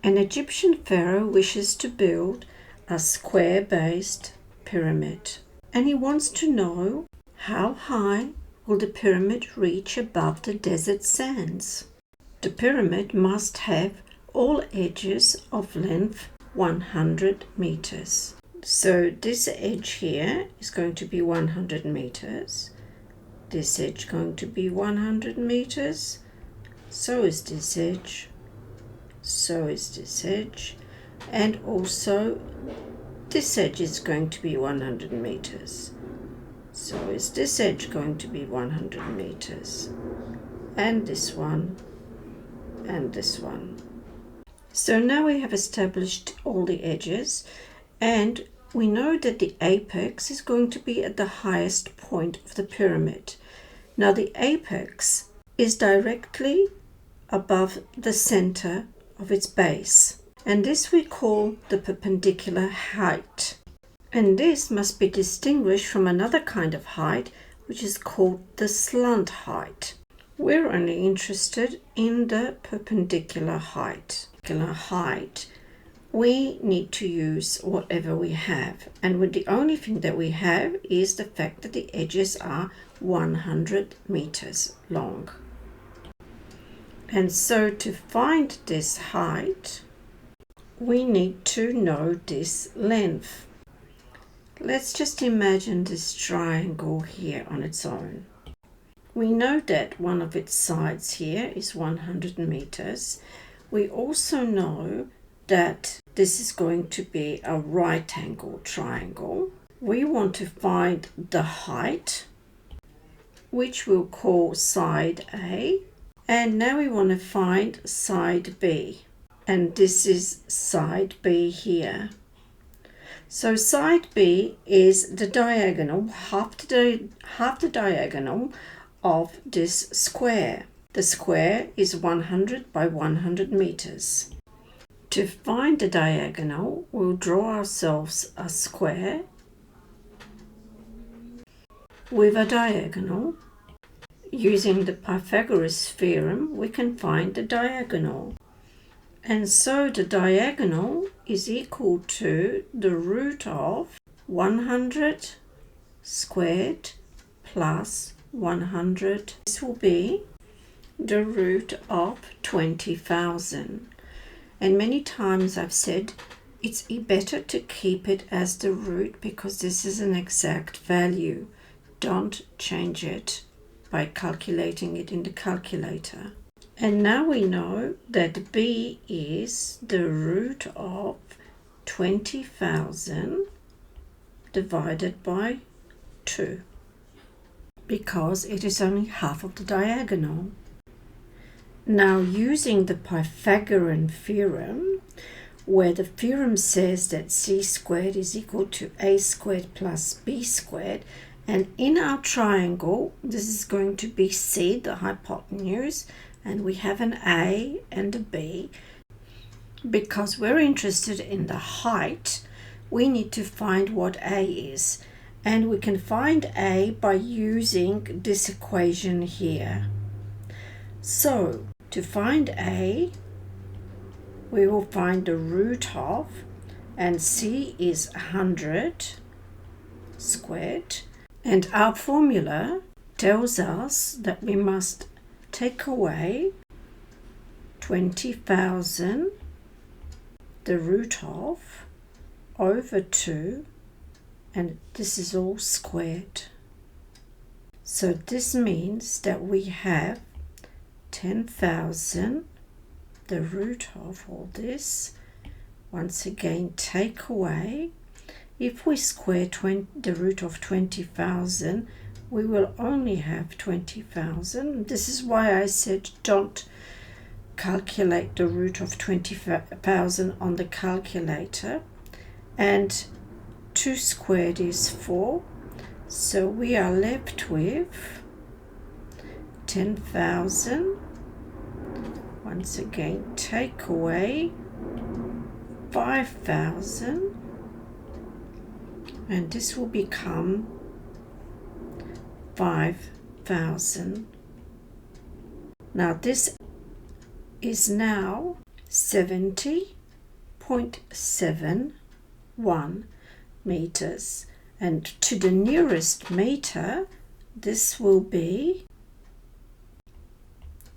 An Egyptian pharaoh wishes to build a square-based pyramid, and he wants to know how high will the pyramid reach above the desert sands. The pyramid must have all edges of length 100 meters. So this edge here is going to be 100 meters. This edge going to be 100 meters. So is this edge. So is this edge. And also this edge is going to be 100 meters. So is this edge going to be 100 meters. And this one. And this one. So now we have established all the edges, and we know that the apex is going to be at the highest point of the pyramid. Now the apex is directly above the center of its base, and this we call the perpendicular height. And this must be distinguished from another kind of height, which is called the slant height. We're only interested in the perpendicular height. We need to use whatever we have, and the only thing that we have is the fact that the edges are 100 meters long. And so to find this height, we need to know this length. Let's just imagine this triangle here on its own. We know that one of its sides here is 100 meters. We also know that this is going to be a right angle triangle. We want to find the height, which we'll call side A. And now we want to find side B. And this is side B here. So side B is the diagonal, half the diagonal of this square. The square is 100 by 100 meters. To find the diagonal, we'll draw ourselves a square with a diagonal. Using the Pythagoras Theorem, we can find the diagonal. And so the diagonal is equal to the root of 100 squared plus 100. This will be the root of 20,000. And many times I've said it's better to keep it as the root because this is an exact value. Don't change it by calculating it in the calculator. And now we know that B is the root of 20,000 divided by 2 because it is only half of the diagonal. Now, using the Pythagorean theorem, where the theorem says that c squared is equal to a squared plus b squared, and in our triangle, this is going to be c, the hypotenuse, and we have an a and a b. Because we're interested in the height, we need to find what a is. And we can find a by using this equation here. So, to find a, we will find the root of, and c is 100 squared. And our formula tells us that we must take away 20,000, the root of, over 2, and this is all squared. So this means that we have 10,000, the root of all this. Once again, take away. If we square the root of 20,000, we will only have 20,000. This is why I said don't calculate the root of 20,000 on the calculator. And 2 squared is 4. So we are left with 10,000. Once again, take away 5,000. And this will become 5,000. Now this is now 70.71 meters. And to the nearest meter, this will be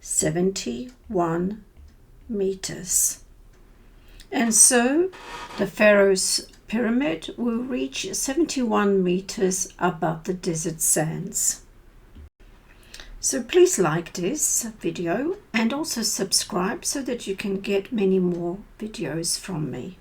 71 meters. And so the Pharaoh's pyramid will reach 71 meters above the desert sands. So please like this video and also subscribe so that you can get many more videos from me.